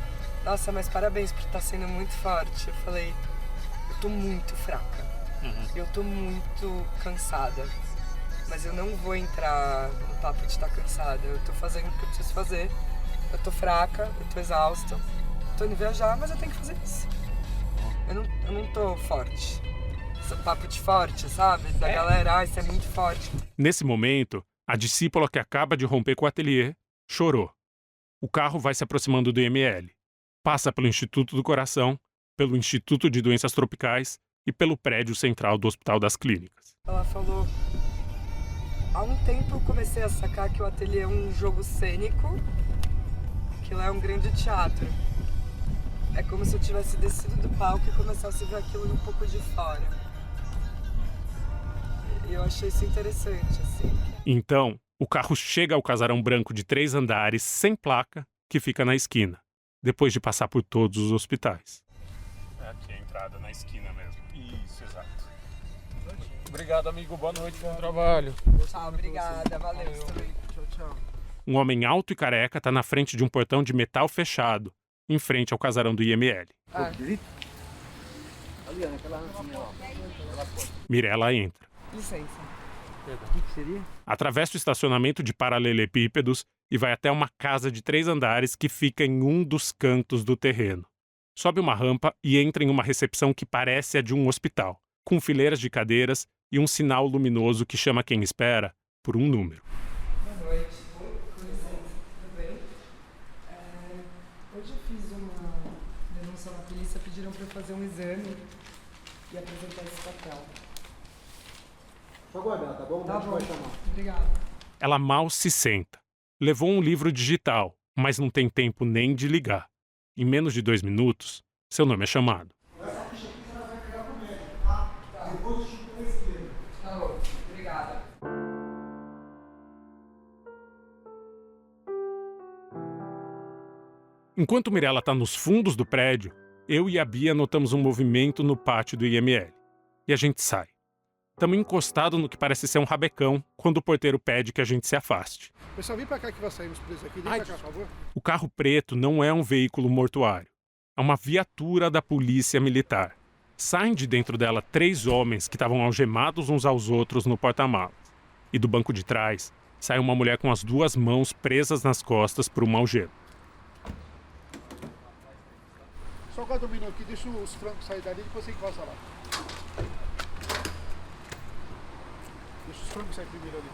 nossa, mas parabéns por estar sendo muito forte. Eu falei, eu tô muito fraca, eu tô muito cansada, mas eu não vou entrar no papo de estar cansada, eu tô fazendo o que eu preciso fazer, eu tô fraca, eu tô exausta, tô indo viajar, mas eu tenho que fazer isso. Eu não tô forte, papo de forte, sabe? Da galera, isso é muito forte. Nesse momento, a discípula que acaba de romper com o ateliê chorou. O carro vai se aproximando do IML. Passa pelo Instituto do Coração, pelo Instituto de Doenças Tropicais e pelo prédio central do Hospital das Clínicas. Ela falou: há um tempo eu comecei a sacar que o ateliê é um jogo cênico, que lá é um grande teatro. É como se eu tivesse descido do palco e começasse a ver aquilo um pouco de fora. E eu achei isso interessante, assim. Então, o carro chega ao casarão branco de 3 andares, sem placa, que fica na esquina, depois de passar por todos os hospitais. É aqui a entrada, na esquina mesmo. Isso, exato. Obrigado, amigo. Boa noite, bom trabalho. Tchau, obrigada. Valeu. Tchau, tchau. Um homem alto e careca está na frente de um portão de metal fechado, em frente ao casarão do IML. Mirella entra. Licença. O que seria? Atravessa o estacionamento de paralelepípedos e vai até uma casa de 3 andares que fica em um dos cantos do terreno. Sobe uma rampa e entra em uma recepção que parece a de um hospital, com fileiras de cadeiras e um sinal luminoso que chama quem espera por um número. Boa noite. Oi, com licença. Tudo bem? Hoje eu fiz uma denúncia na polícia, pediram para eu fazer um exame e apresentar esse papel. Só aguardar, tá bom? Tá bom. Obrigada. Ela mal se senta. Levou um livro digital, mas não tem tempo nem de ligar. Em menos de 2 minutos, seu nome é chamado. Tá bom, obrigada. Enquanto Mirella está nos fundos do prédio, eu e a Bia notamos um movimento no pátio do IML. E a gente sai. Estamos encostados no que parece ser um rabecão quando o porteiro pede que a gente se afaste. Pessoal, vem pra cá que nós saímos presos aqui. Vem pra cá, por favor. O carro preto não é um veículo mortuário. É uma viatura da polícia militar. Saem de dentro dela 3 homens que estavam algemados uns aos outros no porta-malas. E do banco de trás, sai uma mulher com as 2 mãos presas nas costas por uma algema. Só aguarda um minuto aqui, deixa os francos sair dali e depois você encosta lá. Deixa os frangos sair primeiro ali.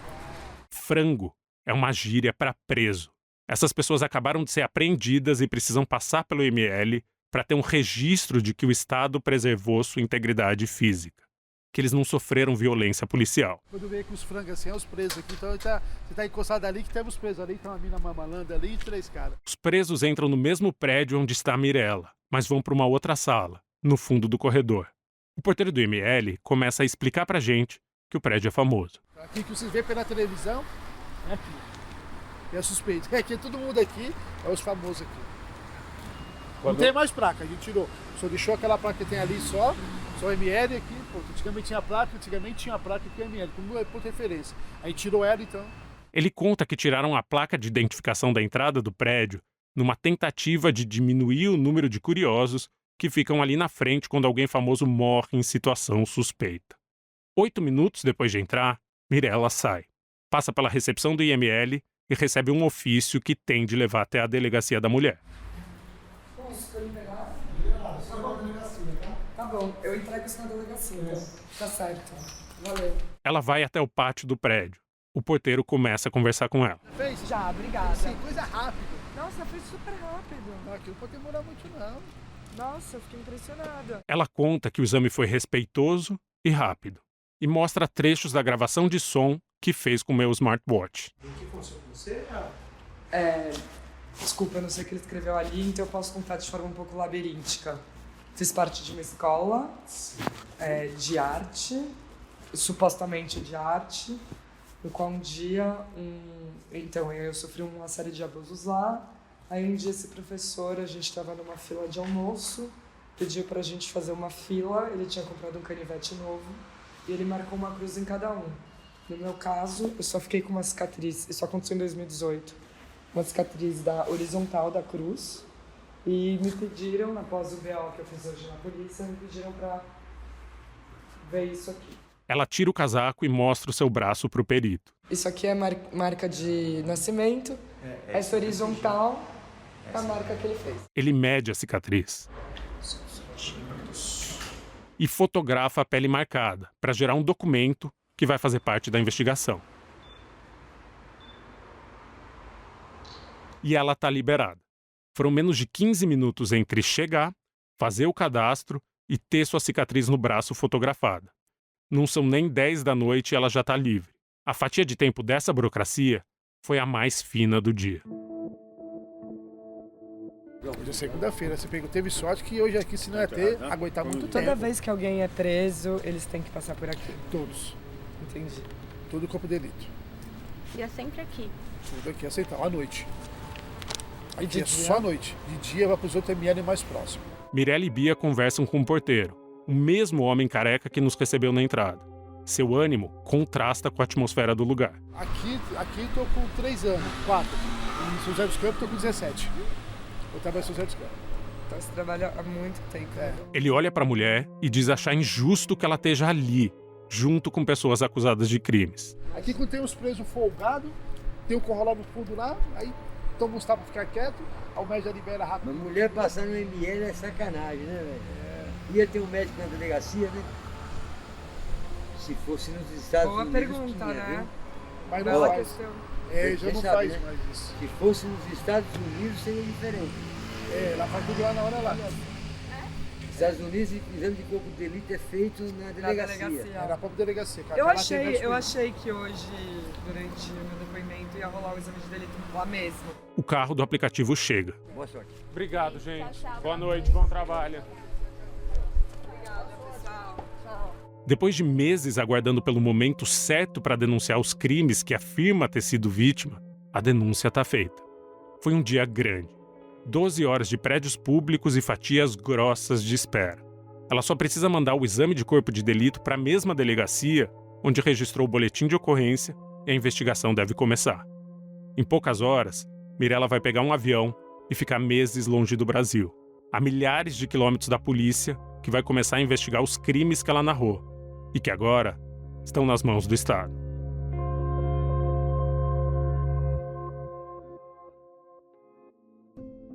Frango é uma gíria para preso. Essas pessoas acabaram de ser apreendidas e precisam passar pelo IML para ter um registro de que o Estado preservou sua integridade física, que eles não sofreram violência policial. Quando veio com os frangos assim, é os presos aqui. Então você tá encostado ali que temos presos ali, tem uma mina mamalanda ali e 3 caras. Os presos entram no mesmo prédio onde está a Mirella, mas vão para uma outra sala, no fundo do corredor. O porteiro do IML começa a explicar pra gente que o prédio é famoso. Aqui que vocês veem pela televisão, é aqui. É suspeito. É que todo mundo aqui é os famosos aqui. Não tem mais placa, a gente tirou. Só deixou aquela placa que tem ali só ML aqui. Pô, antigamente tinha placa aqui ML, como é por referência. Aí tirou ela, então. Ele conta que tiraram a placa de identificação da entrada do prédio numa tentativa de diminuir o número de curiosos que ficam ali na frente quando alguém famoso morre em situação suspeita. 8 minutos depois de entrar, Mirella sai. Passa pela recepção do IML e recebe um ofício que tem de levar até a delegacia da mulher. Posso querer pegar? Tá bom, eu entrego isso na delegacia. Tá certo. Valeu. Ela vai até o pátio do prédio. O porteiro começa a conversar com ela. Fez? Já, obrigada. Sim, coisa rápida. Nossa, foi super rápido. Aqui não pode demorar muito, não. Nossa, eu fiquei impressionada. Ela conta que o exame foi respeitoso e rápido. E mostra trechos da gravação de som que fez com o meu smartwatch. O que aconteceu com você? Desculpa, eu não sei o que ele escreveu ali, então eu posso contar de forma um pouco labiríntica. Fiz parte de uma escola de arte, supostamente de arte, no qual um dia, então eu sofri uma série de abusos lá. Aí um dia esse professor, a gente estava numa fila de almoço, pediu pra gente fazer uma fila, ele tinha comprado um canivete novo e ele marcou uma cruz em cada um. No meu caso, eu só fiquei com uma cicatriz, isso aconteceu em 2018, uma cicatriz da horizontal da cruz, e me pediram, após o BO que eu fiz hoje na polícia, me pediram pra ver isso aqui. Ela tira o casaco e mostra o seu braço pro perito. Isso aqui é marca de nascimento, essa horizontal é a marca que ele fez. Ele mede a cicatriz. e fotografa a pele marcada para gerar um documento que vai fazer parte da investigação. E ela está liberada. Foram menos de 15 minutos entre chegar, fazer o cadastro e ter sua cicatriz no braço fotografada. Não são nem 10 da noite e ela já está livre. A fatia de tempo dessa burocracia foi a mais fina do dia. Hoje é segunda-feira, você teve sorte que hoje aqui, se não ia ter, aguentar muito tempo. Toda vez que alguém é preso, eles têm que passar por aqui. Todos. Entendi. Todo corpo de delito. E é sempre aqui. Tudo aqui aceitar, à noite. E Aqui de é dia? só à noite. De dia vai para os outros ML mais próximos. Mirella e Bia conversam com o porteiro, o mesmo homem careca que nos recebeu na entrada. Seu ânimo contrasta com a atmosfera do lugar. Aqui tô com 3 anos, 4. Em São José dos Campos tô com 17. Eu trabalho em São José dos Campos. Então você trabalha há muito tempo. Ele olha para a mulher e diz achar injusto que ela esteja ali, junto com pessoas acusadas de crimes. Aqui quando tem os presos folgados, tem o corrolão no fundo lá, aí toma uns tapas pra ficar quieto, aí o médico já libera rápido. Uma mulher passando no ML é sacanagem, né, velho? Ia ter um médico na delegacia, né? Se fosse nos Estados Boa Unidos. pergunta, tinha, né? viu? Mas não Bela faz. questão. É, já não sabe, faz né? mais isso. Se fosse nos Estados Unidos seria diferente. É, lá faz tudo lá na hora lá. Nos Estados Unidos, o exame de corpo de delito é feito na delegacia. É na própria delegacia. Eu Lá tem médico. achei que hoje, durante o meu depoimento, ia rolar o exame de delito lá mesmo. O carro do aplicativo chega. Boa sorte. Obrigado, gente. Boa noite, bom trabalho. Depois de meses aguardando pelo momento certo para denunciar os crimes que afirma ter sido vítima, a denúncia está feita. Foi um dia grande. 12 horas de prédios públicos e fatias grossas de espera. Ela só precisa mandar o exame de corpo de delito para a mesma delegacia onde registrou o boletim de ocorrência e a investigação deve começar. Em poucas horas, Mirella vai pegar um avião e ficar meses longe do Brasil, a milhares de quilômetros da polícia que vai começar a investigar os crimes que ela narrou e que agora estão nas mãos do Estado.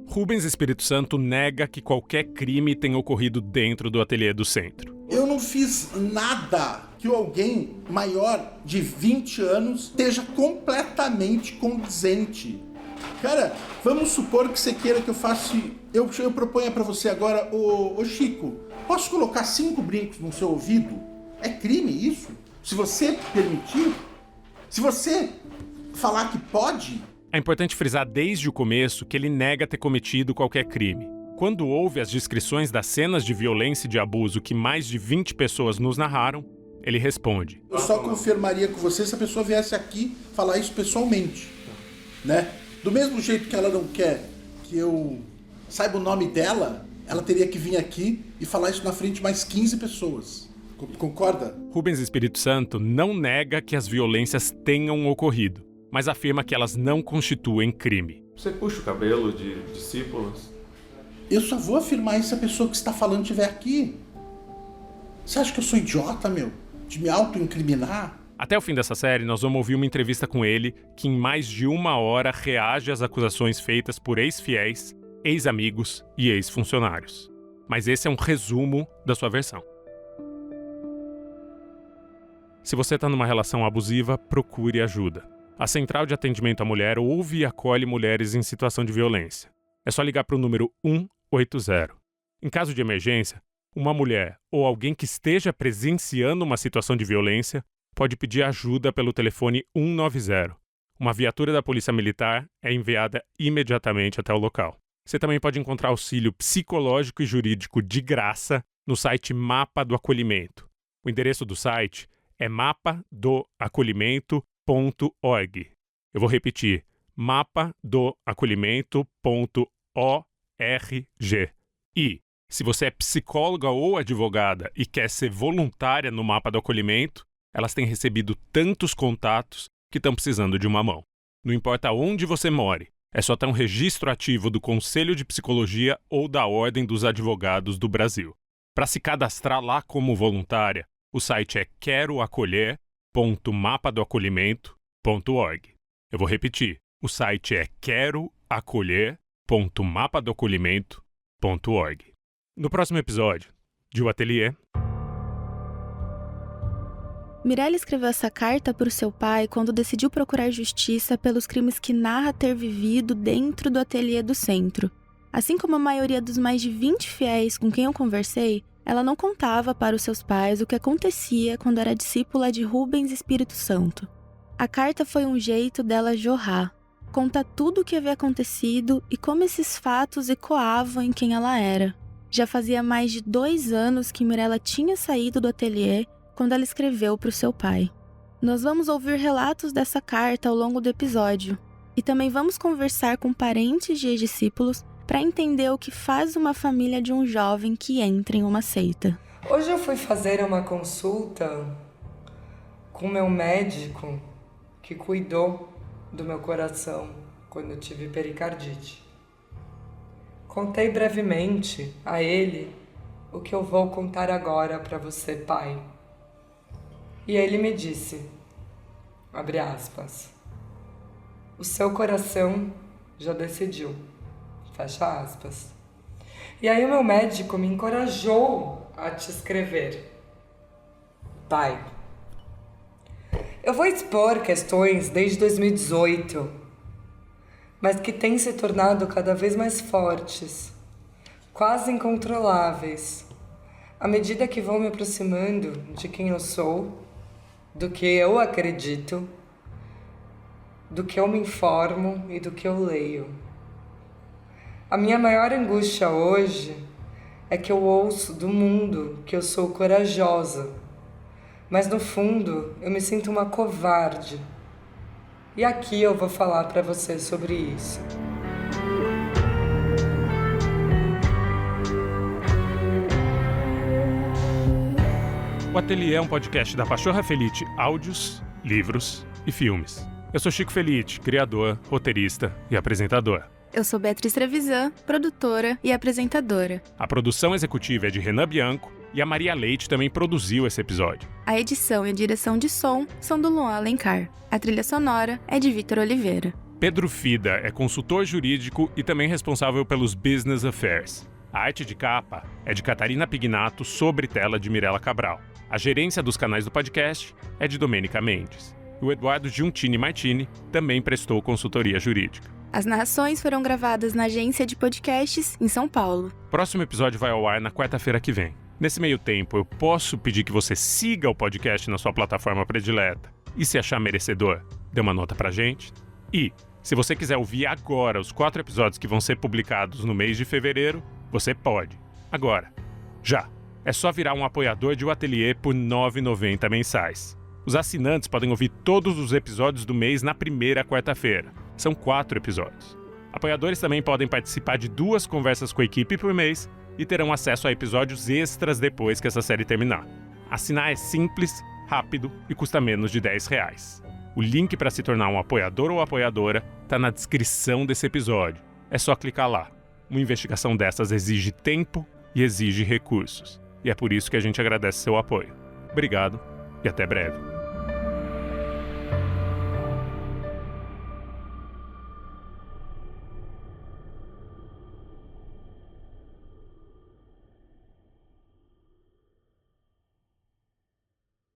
Rubens Espírito Santo nega que qualquer crime tenha ocorrido dentro do ateliê do centro. Eu não fiz nada que alguém maior de 20 anos esteja completamente condizente. Cara, vamos supor que você queira que eu faça... Eu proponho para você agora, ô Chico, posso colocar 5 brincos no seu ouvido? É crime isso? Se você permitir? Se você falar que pode? É importante frisar desde o começo que ele nega ter cometido qualquer crime. Quando ouve as descrições das cenas de violência e de abuso que mais de 20 pessoas nos narraram, ele responde: Eu só confirmaria com você se a pessoa viesse aqui falar isso pessoalmente, né? Do mesmo jeito que ela não quer que eu saiba o nome dela, ela teria que vir aqui e falar isso na frente de mais 15 pessoas. Concorda? Rubens Espírito Santo não nega que as violências tenham ocorrido, mas afirma que elas não constituem crime. Você puxa o cabelo de discípulos? Eu só vou afirmar isso se a pessoa que está falando estiver aqui. Você acha que eu sou idiota, meu? De me auto-incriminar? Até o fim dessa série, nós vamos ouvir uma entrevista com ele que em mais de 1 hora reage às acusações feitas por ex-fiéis, ex-amigos e ex-funcionários. Mas esse é um resumo da sua versão. Se você está numa relação abusiva, procure ajuda. A Central de Atendimento à Mulher ouve e acolhe mulheres em situação de violência. É só ligar para o número 180. Em caso de emergência, uma mulher ou alguém que esteja presenciando uma situação de violência pode pedir ajuda pelo telefone 190. Uma viatura da Polícia Militar é enviada imediatamente até o local. Você também pode encontrar auxílio psicológico e jurídico de graça no site Mapa do Acolhimento. O endereço do site é mapadoacolhimento.org. Eu vou repetir, mapadoacolhimento.org. E, se você é psicóloga ou advogada e quer ser voluntária no Mapa do Acolhimento, elas têm recebido tantos contatos que estão precisando de uma mão. Não importa onde você more, é só ter um registro ativo do Conselho de Psicologia ou da Ordem dos Advogados do Brasil. Para se cadastrar lá como voluntária, o site é queroacolher.mapadoacolhimento.org. Eu vou repetir, o site é queroacolher.mapadoacolhimento.org. No próximo episódio de O Ateliê... Mirella escreveu essa carta para o seu pai quando decidiu procurar justiça pelos crimes que narra ter vivido dentro do ateliê do centro. Assim como a maioria dos mais de 20 fiéis com quem eu conversei, ela não contava para os seus pais o que acontecia quando era discípula de Rubens Espírito Santo. A carta foi um jeito dela jorrar, conta tudo o que havia acontecido e como esses fatos ecoavam em quem ela era. Já fazia mais de 2 anos que Mirella tinha saído do ateliê quando ela escreveu para o seu pai. Nós vamos ouvir relatos dessa carta ao longo do episódio e também vamos conversar com parentes de ex-discípulos para entender o que faz uma família de um jovem que entra em uma seita. Hoje eu fui fazer uma consulta com meu médico que cuidou do meu coração quando eu tive pericardite. Contei brevemente a ele o que eu vou contar agora para você, pai. E ele me disse, abre aspas, o seu coração já decidiu, fecha aspas. E aí o meu médico me encorajou a te escrever. Pai, eu vou expor questões desde 2018, mas que têm se tornado cada vez mais fortes, quase incontroláveis, à medida que vou me aproximando de quem eu sou, do que eu acredito, do que eu me informo e do que eu leio. A minha maior angústia hoje é que eu ouço do mundo que eu sou corajosa, mas no fundo eu me sinto uma covarde. E aqui eu vou falar para você sobre isso. O Ateliê é um podcast da Pachorra Felite, áudios, livros e filmes. Eu sou Chico Felite, criador, roteirista e apresentador. Eu sou Beatriz Trevisan, produtora e apresentadora. A produção executiva é de Renan Bianco e a Maria Leite também produziu esse episódio. A edição e a direção de som são do Luan Alencar. A trilha sonora é de Vitor Oliveira. Pedro Fida é consultor jurídico e também responsável pelos Business Affairs. A arte de capa é de Catarina Pignato, sobre tela de Mirella Cabral. A gerência dos canais do podcast é de Domênica Mendes. O Eduardo Giuntini Martini também prestou consultoria jurídica. As narrações foram gravadas na agência de podcasts em São Paulo. Próximo episódio vai ao ar na quarta-feira que vem. Nesse meio tempo, eu posso pedir que você siga o podcast na sua plataforma predileta. E se achar merecedor, dê uma nota pra gente. E, se você quiser ouvir agora os 4 episódios que vão ser publicados no mês de fevereiro, você pode. Agora. Já. É só virar um apoiador de O Ateliê por R$ 9,90 mensais. Os assinantes podem ouvir todos os episódios do mês na primeira quarta-feira. São 4 episódios. Apoiadores também podem participar de 2 conversas com a equipe por mês e terão acesso a episódios extras depois que essa série terminar. Assinar é simples, rápido e custa menos de R$10. O link para se tornar um apoiador ou apoiadora está na descrição desse episódio. É só clicar lá. Uma investigação dessas exige tempo e exige recursos. E é por isso que a gente agradece seu apoio. Obrigado e até breve.